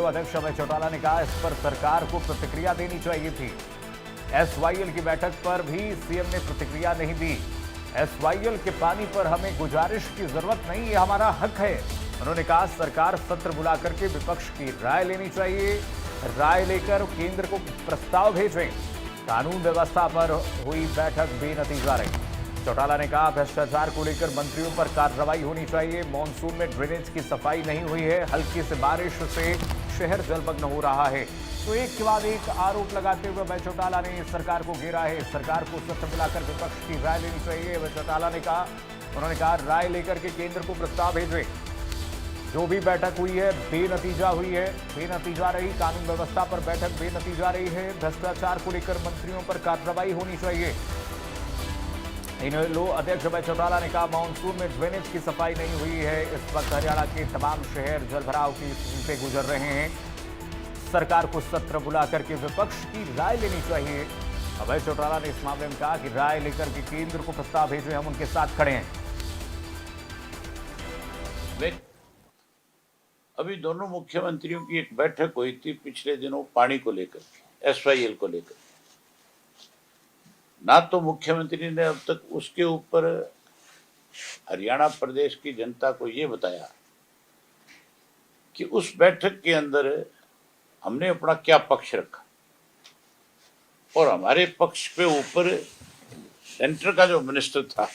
अध्यक्ष अभय चौटाला ने कहा इस पर सरकार को प्रतिक्रिया देनी चाहिए थी। एसवाईएल की बैठक पर भी सीएम ने प्रतिक्रिया नहीं दी। एसवाईएल के पानी पर हमें गुजारिश की जरूरत नहीं, ये हमारा हक है। उन्होंने कहा सरकार सत्र बुलाकर के विपक्ष की राय लेनी चाहिए, राय लेकर केंद्र को प्रस्ताव भेजें। कानून व्यवस्था पर हुई बैठक बेनतीजा रही। चौटाला ने कहा भ्रष्टाचार को लेकर मंत्रियों पर कार्रवाई होनी चाहिए। मॉनसून में ड्रेनेज की सफाई नहीं हुई है, हल्की से बारिश से शहर जलमग्न हो रहा है। तो एक के बाद एक आरोप लगाते हुए अभय चौटाला ने सरकार को घेरा है। सरकार को सत्र बुलाकर विपक्ष की राय लेनी चाहिए, अभय चौटाला ने कहा। उन्होंने कहा राय लेकर के केंद्र को प्रस्ताव भेजे। जो भी बैठक हुई है बेनतीजा हुई है, बेनतीजा रही। कानून व्यवस्था पर बैठक बेनतीजा रही है। भ्रष्टाचार को लेकर मंत्रियों पर कार्रवाई होनी चाहिए। इन लो अध्यक्ष अभय चौटाला ने कहा मानसून में ड्रेनेज की सफाई नहीं हुई है। इस वक्त हरियाणा के तमाम शहर जलभराव की स्थिति से गुजर रहे हैं। सरकार को सत्र बुलाकर के विपक्ष की राय लेनी चाहिए। अभय चौटाला ने इस मामले में कहा कि राय लेकर के केंद्र को प्रस्ताव भेजे, हम उनके साथ खड़े हैं। अभी दोनों मुख्यमंत्रियों की एक बैठक हुई थी पिछले दिनों पानी को लेकर, एसवाईएल को लेकर। ना तो मुख्यमंत्री ने अब तक उसके ऊपर हरियाणा प्रदेश की जनता को ये बताया कि उस बैठक के अंदर हमने अपना क्या पक्ष रखा और हमारे पक्ष पे ऊपर सेंटर का जो मिनिस्टर था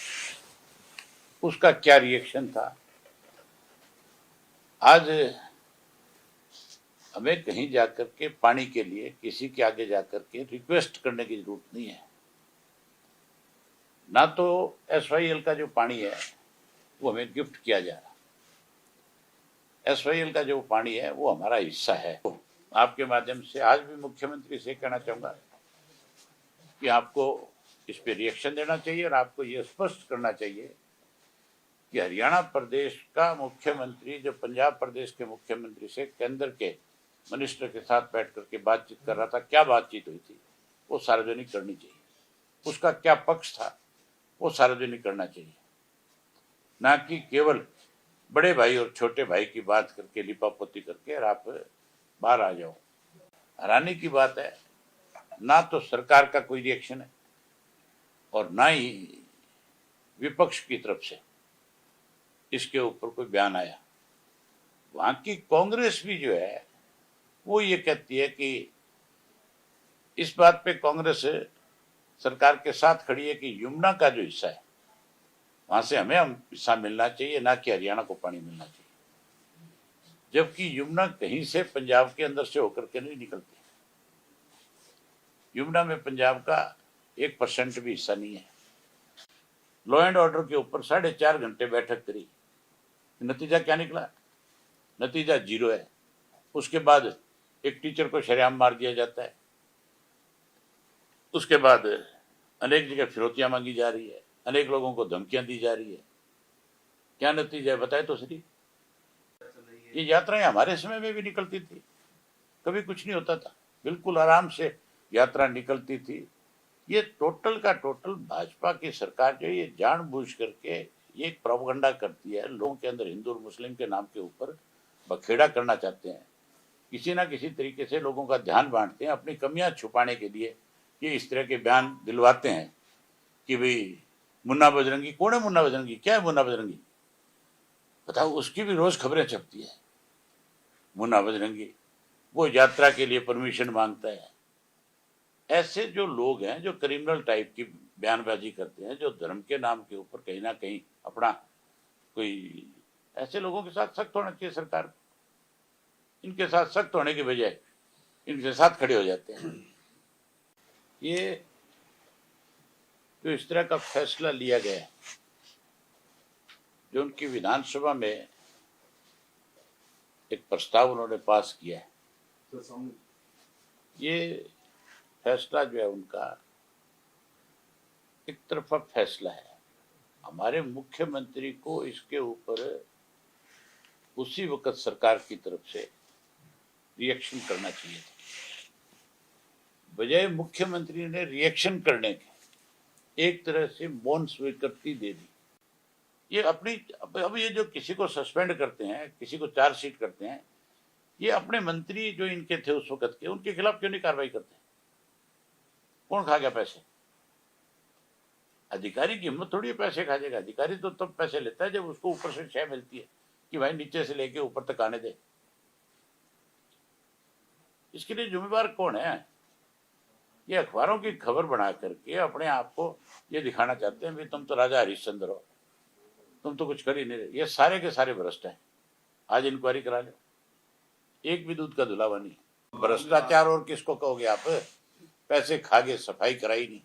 उसका क्या रिएक्शन था। आज हमें कहीं जाकर के पानी के लिए किसी के आगे जाकर के रिक्वेस्ट करने की जरूरत नहीं है। ना तो एसवाईएल का जो पानी है वो हमें गिफ्ट किया जा रहा, एसवाईएल का जो पानी है वो हमारा हिस्सा है। आपके माध्यम से आज भी मुख्यमंत्री से कहना चाहूंगा कि आपको इस पे रिएक्शन देना चाहिए और आपको ये स्पष्ट करना चाहिए कि हरियाणा प्रदेश का मुख्यमंत्री जो पंजाब प्रदेश के मुख्यमंत्री से केंद्र के मिनिस्टर के साथ बैठ करके बातचीत कर रहा था, क्या बातचीत हुई थी वो सार्वजनिक करनी चाहिए। उसका क्या पक्ष था वो सार्वजनिक करना चाहिए, ना कि केवल बड़े भाई और छोटे भाई की बात करके लिपापोती करके और आप बाहर आ जाओ। हैरानी की बात है, ना तो सरकार का कोई रिएक्शन है और ना ही विपक्ष की तरफ से इसके ऊपर कोई बयान आया। वहां की कांग्रेस भी जो है वो ये कहती है कि इस बात पे कांग्रेस सरकार के साथ खड़ी है कि यमुना का जो हिस्सा है वहां से हमें हिस्सा मिलना चाहिए, ना कि हरियाणा को पानी मिलना चाहिए। जबकि यमुना कहीं से पंजाब के अंदर से होकर के नहीं निकलती। यमुना में पंजाब का 1% भी हिस्सा नहीं है। लॉ एंड ऑर्डर के ऊपर 4.5 घंटे बैठक करी, नतीजा क्या निकला? नतीजा 0 है। उसके बाद एक टीचर को शरेआम मार दिया जाता है, उसके बाद अनेक जगह फिरौतियां मांगी जा रही है, अनेक लोगों को धमकियां दी जा रही है। क्या नतीजा है बताए तो सही। ये यात्राएं हमारे समय में भी निकलती थी, कभी कुछ नहीं होता था, बिल्कुल आराम से यात्रा निकलती थी। ये टोटल का टोटल भाजपा की सरकार जो ये जानबूझ करके ये एक प्रोपेगेंडा करती है, लोगों के अंदर हिंदू और मुस्लिम के नाम के ऊपर बखेड़ा करना चाहते हैं, किसी ना किसी तरीके से लोगों का ध्यान बांटते हैं अपनी कमियां छुपाने के लिए। ये इस तरह के बयान दिलवाते हैं कि भाई मुन्ना बजरंगी, कौन है मुन्ना बजरंगी, क्या है मुन्ना बजरंगी बताओ। उसकी भी रोज खबरें छपती है। मुन्ना बजरंगी वो यात्रा के लिए परमिशन मांगता है। ऐसे जो लोग हैं जो क्रिमिनल टाइप की बयानबाजी करते हैं, जो धर्म के नाम के ऊपर कहीं ना कहीं अपना कोई, ऐसे लोगों के साथ सख्त होना चाहिए सरकार को। इनके साथ सख्त होने के बजाय इनके साथ खड़े हो जाते हैं। ये जो इस तरह का फैसला लिया गया, जो उनकी विधानसभा में एक प्रस्ताव उन्होंने पास किया है, ये फैसला जो है उनका एक तरफा फैसला है। हमारे मुख्यमंत्री को इसके ऊपर उसी वक्त सरकार की तरफ से रिएक्शन करना चाहिए था। बजाय मुख्यमंत्री ने रिएक्शन करने के एक तरह से मौन स्वीकृति दे दी। ये अपनी अब ये जो किसी को सस्पेंड करते हैं, किसी को चार्जशीट करते हैं, ये अपने मंत्री जो इनके थे उस वक्त के, उनके खिलाफ क्यों नहीं कार्रवाई करते? कौन खा गया पैसे? अधिकारी की हिम्मत थोड़ी है पैसे खा जाएगा। अधिकारी तो तब पैसे लेता है जब उसको ऊपर से शय मिलती है कि भाई नीचे से लेके ऊपर तक आने दे। इसके लिए जिम्मेवार कौन है? ये अखबारों की खबर बना करके अपने आप को ये दिखाना चाहते हैं भी तुम तो राजा हरिश्चंद्र हो, तुम तो कुछ कर ही नहीं रहे। ये सारे के सारे भ्रष्ट हैं। आज इंक्वायरी करा लो, एक भी दूध का धुलावा नहीं। भ्रष्टाचार और किसको कहोगे आप? पैसे खा गए, सफाई कराई नहीं।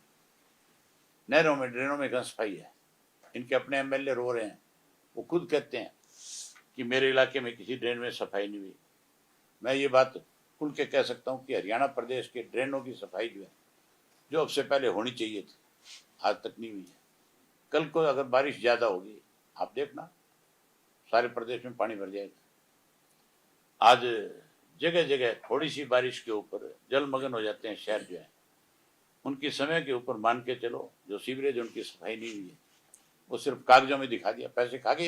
नहरों में ड्रेनों में कहाँ सफाई है? इनके अपने एमएलए रो रहे हैं, वो खुद कहते हैं कि मेरे इलाके में किसी ड्रेन में सफाई नहीं हुई। मैं ये बात खुल के कह सकता हूँ कि हरियाणा प्रदेश के ड्रेनों की सफाई जो है, जो अब से पहले होनी चाहिए थी, आज तक नहीं हुई है। कल को अगर बारिश ज्यादा होगी, आप देखना सारे प्रदेश में पानी भर जाएगा। आज जगह जगह थोड़ी सी बारिश के ऊपर जलमग्न हो जाते हैं शहर जो है। उनकी समय के ऊपर मान के चलो, जो सीवरेज उनकी सफाई नहीं हुई है, वो सिर्फ कागजों में दिखा दिया, पैसे खा गए।